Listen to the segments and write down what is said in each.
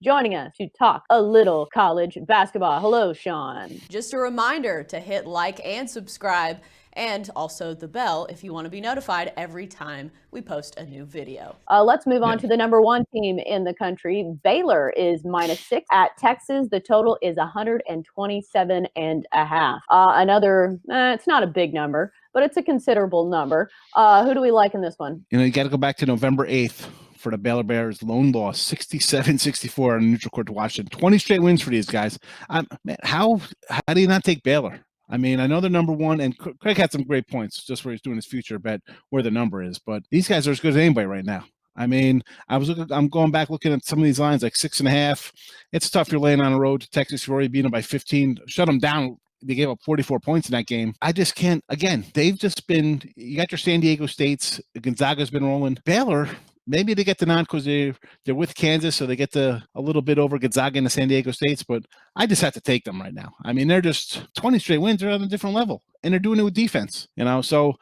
joining us to talk a little college basketball. Hello, Sean. Just a reminder to hit like and subscribe, and also the bell if you want to be notified every time we post a new video. Let's move on to the number one team in the country. Baylor is -6 at Texas. The total is 127.5. It's not a big number, but it's a considerable number. Who do we like in this one? You got to go back to November 8th for the Baylor Bears lone loss, 67-64 on neutral court to Washington. 20 straight wins for these guys. Man, how do you not take Baylor? I mean, I know they're number one, and Craig had some great points just where he's doing his future bet where the number is, but these guys are as good as anybody right now. I mean, I'm going back looking at some of these lines, like 6.5. It's tough. You're laying on the road to Texas. You've already beat them by 15. Shut them down. They gave up 44 points in that game. I just can't. Again, they've just been. You got your San Diego States. Gonzaga's been rolling. Baylor. Maybe they get the nod because they're with Kansas, so they get a little bit over Gonzaga and the San Diego States. But I just have to take them right now. I mean, they're just 20 straight wins. They're on a different level, and they're doing it with defense. So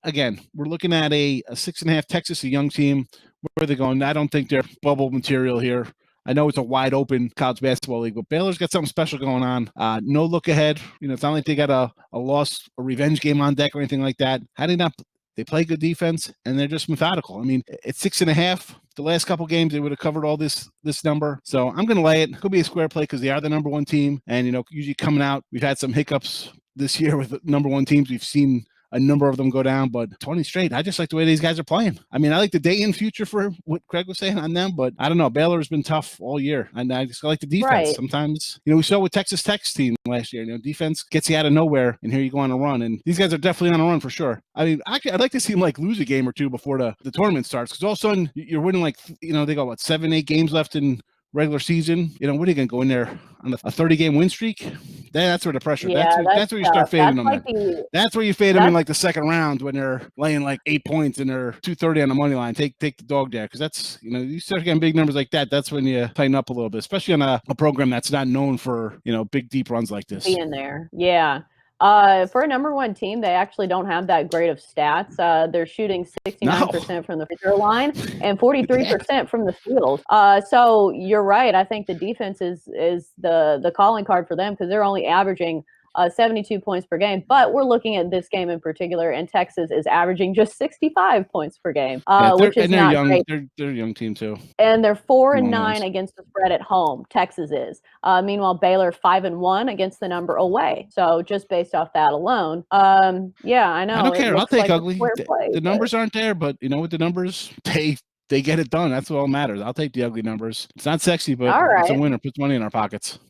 again, we're looking at a 6.5 Texas, a young team. Where they're going, I don't think they're bubble material here. I know it's a wide open college basketball league, but Baylor's got something special going on. No look ahead. It's not like they got a loss, a revenge game on deck or anything like that. How do they not? They play good defense, and they're just methodical. I mean, it's 6.5. The last couple games, they would have covered all this number. So I'm going to lay it. Could be a square play because they are the number one team. And, usually coming out, we've had some hiccups this year with the number one teams. We've seen a number of them go down, but 20 straight. I just like the way these guys are playing. I mean, I like the day-in future for what Craig was saying on them, but I don't know. Baylor's been tough all year, and I just like the defense. Right. Sometimes, we saw with Texas Tech's team last year. Defense gets you out of nowhere, and here you go on a run. And these guys are definitely on a run for sure. I mean, I'd like to see them lose a game or two before the tournament starts, because all of a sudden you're winning they got 7-8 games left in regular season. What are you going to go in there on a 30-game win streak? That's where the pressure. Yeah, that's where you start fading them. That's where you fade them in the second round when they're laying 8 points and they're 230 on the money line. Take the dog there, because that's you start getting big numbers like that. That's when you tighten up a little bit, especially on a program that's not known for big deep runs like this. Being there, yeah. For a number one team, they actually don't have that great of stats. They're shooting 69% from the free throw line and 43% from the field. So you're right. I think the defense is the calling card for them, because they're only averaging 72 points per game. But we're looking at this game in particular, and Texas is averaging just 65 points per game, which is not young. great. They're a young team too. And they're 4-9 against the spread at home. Texas is. Meanwhile, Baylor 5-1 against the number away. So just based off that alone, yeah, I know. I don't care. I'll take ugly. The numbers aren't there, but with the numbers, they get it done. That's what all matters. I'll take the ugly numbers. It's not sexy, but it's a winner. Puts money in our pockets.